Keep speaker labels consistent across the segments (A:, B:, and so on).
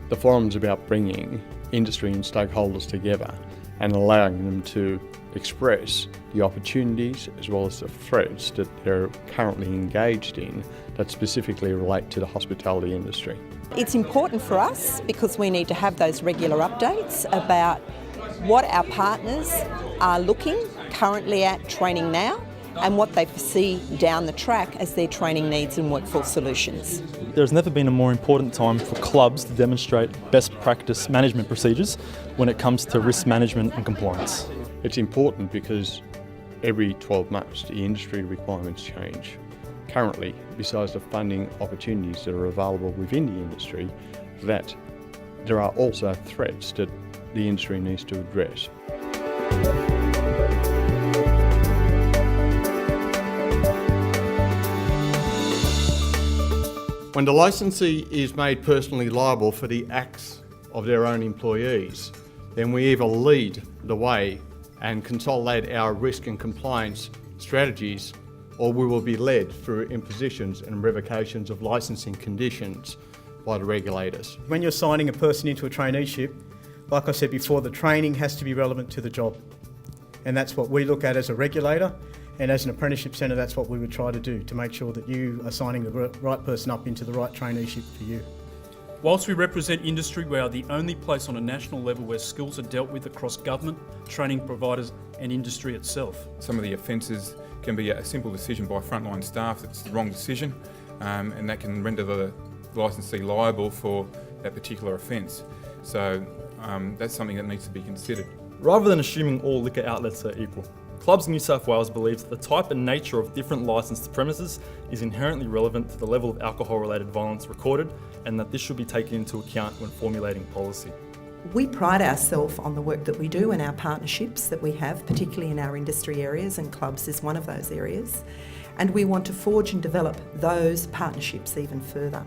A: The forum's about bringing industry and stakeholders together and allowing them to express the opportunities as well as the threats that they're currently engaged in that specifically relate to the hospitality industry.
B: It's important for us because we need to have those regular updates about what our partners are looking currently at training now and what they foresee down the track as their training needs and workforce solutions.
C: There's never been a more important time for clubs to demonstrate best practice management procedures when it comes to risk management and compliance.
A: It's important because every 12 months the industry requirements change. Currently, besides the funding opportunities that are available within the industry, that there are also threats that the industry needs to address. When the licensee is made personally liable for the acts of their own employees, then we either lead the way and consolidate our risk and compliance strategies, or we will be led through impositions and revocations of licensing conditions by the regulators.
D: When you're signing a person into a traineeship, like I said before, the training has to be relevant to the job. And that's what we look at as a regulator, and as an apprenticeship centre, that's what we would try to do, to make sure that you are signing the right person up into the right traineeship for you.
E: Whilst we represent industry, we are the only place on a national level where skills are dealt with across government, training providers and industry itself.
F: Some of the offences can be a simple decision by frontline staff that's the wrong decision, and that can render the licensee liable for that particular offence. So that's something that needs to be considered.
C: Rather than assuming all liquor outlets are equal, Clubs New South Wales believes that the type and nature of different licensed premises is inherently relevant to the level of alcohol-related violence recorded, and that this should be taken into account when formulating policy.
B: We pride ourselves on the work that we do and our partnerships that we have, particularly in our industry areas, and clubs is one of those areas. And we want to forge and develop those partnerships even further.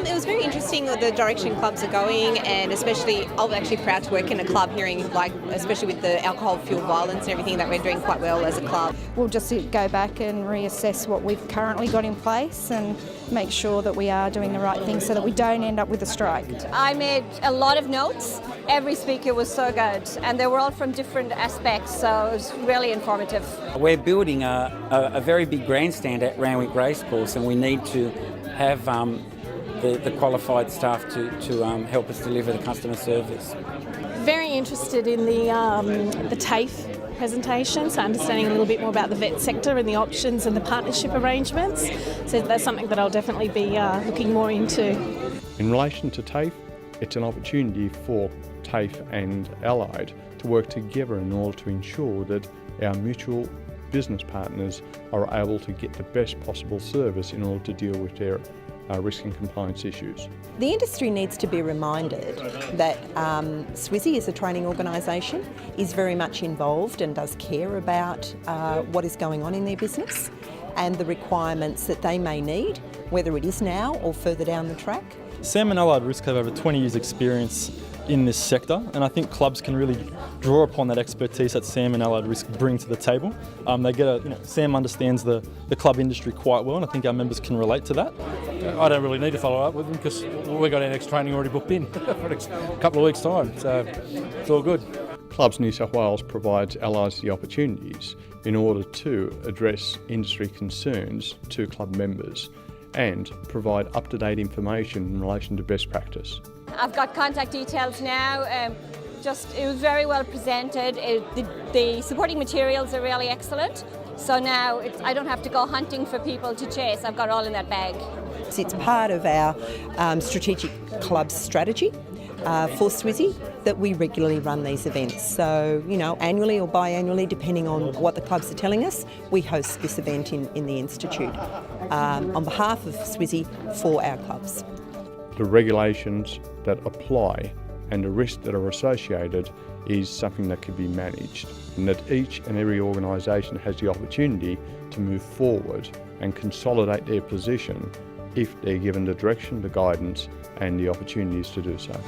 G: It was very interesting the direction clubs are going, and especially I'm actually proud to work in a club, hearing especially with the alcohol fuel violence and everything, that we're doing quite well as a club.
H: We'll just go back and reassess what we've currently got in place and make sure that we are doing the right thing so that we don't end up with a strike.
I: I made a lot of notes. Every speaker was so good, and they were all from different aspects, so it was really informative.
J: We're building a very big grandstand at Randwick Racecourse, and we need to have the qualified staff to help us deliver the customer service.
K: Very interested in the TAFE presentation, so understanding a little bit more about the vet sector and the options and the partnership arrangements. So that's something that I'll definitely be looking more into.
A: In relation to TAFE, it's an opportunity for TAFE and Allied to work together in order to ensure that our mutual business partners are able to get the best possible service in order to deal with their risk and compliance issues.
B: The industry needs to be reminded that SWISI as a training organisation is very much involved and does care about what is going on in their business and the requirements that they may need, whether it is now or further down the track.
C: Sam and Allied Risk have over 20 years experience in this sector, and I think clubs can really draw upon that expertise that Sam and Allied Risk bring to the table. Sam understands the club industry quite well, and I think our members can relate to that.
L: I don't really need to follow up with them because we've got our next training already booked in for a couple of weeks' time, so it's all good.
A: Clubs New South Wales provides Allies the opportunities in order to address industry concerns to club members and provide up-to-date information in relation to best practice.
I: I've got contact details now. It was very well presented. The supporting materials are really excellent. So now I don't have to go hunting for people to chase. I've got it all in that bag.
B: It's part of our strategic club strategy for SWISI that we regularly run these events. So, annually or biannually, depending on what the clubs are telling us, we host this event in the Institute on behalf of SWISI for our clubs.
A: The regulations that apply and the risks that are associated is something that can be managed, and that each and every organisation has the opportunity to move forward and consolidate their position if they're given the direction, the guidance and the opportunities to do so.